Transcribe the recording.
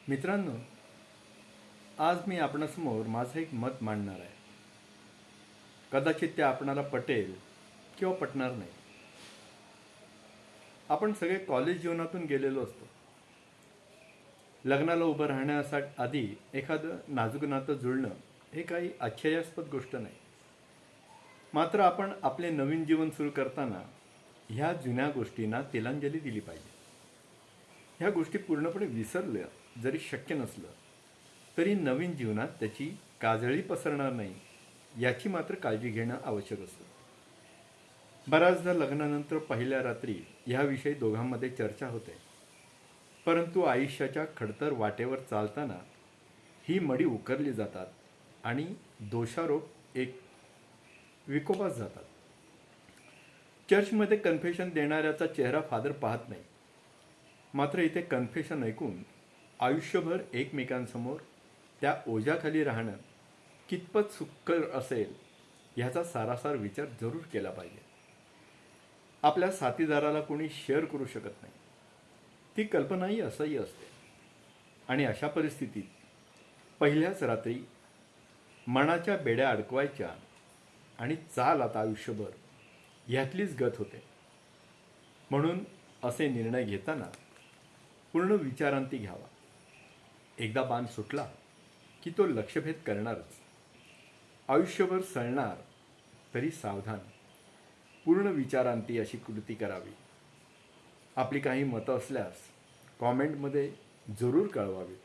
मित्रांनो, आज मी आपणासमोर माझं एक मत मांडणार आहे. कदाचित ते आपणाला पटेल किंवा पटणार नाही. आपण सगळे कॉलेज जीवनातून गेलेलो असतो. लग्नाला उभं राहण्यासाठी आधी एखादं नाजूक नातं जुळणं हे काही आश्चर्यास्पद गोष्ट नाही. मात्र आपण आपले नवीन जीवन सुरू करताना ह्या जुन्या गोष्टींना तिलांजली दिली पाहिजे. ह्या गोष्टी पूर्णपणे विसरल्या जरी शक्य नसलं तरी नवीन जीवनात त्याची काजळी पसरणार नाही याची मात्र काळजी घेणं आवश्यक असतं. बऱ्याचदा लग्नानंतर पहिल्या रात्री ह्याविषयी दोघांमध्ये चर्चा होते, परंतु आयुष्याच्या खडतर वाटेवर चालताना ही मडी उकरली जातात आणि दोषारोप एक विकोपास जातात. चर्चमध्ये कन्फेशन देणाऱ्याचा चेहरा फादर पाहत नाही, मात्र इथे कन्फेशन ऐकून आयुष्यभर एकमेकांसमोर त्या ओझ्याखाली राहणं कितपत सुखकर असेल ह्याचा सारासार विचार जरूर केला पाहिजे. आपल्या साथीदाराला कोणी शेअर करू शकत नाही, ती कल्पनाही असह्य असते. आणि अशा परिस्थितीत पहिल्याच रात्री मनाच्या बेड्या अडकवायच्या आणि चाल आता आयुष्यभर ह्यातलीच गत होते. म्हणून असे निर्णय घेताना पूर्ण विचारांती घ्यावा. एकदा बाण सुटला की तो लक्ष्यभेद करणारच. आयुष्यभर सळणार तरी सावधान, पूर्ण विचारांती अशी कृती करावी. आपली काही मतं असल्यास कॉमेंटमध्ये जरूर कळवावी.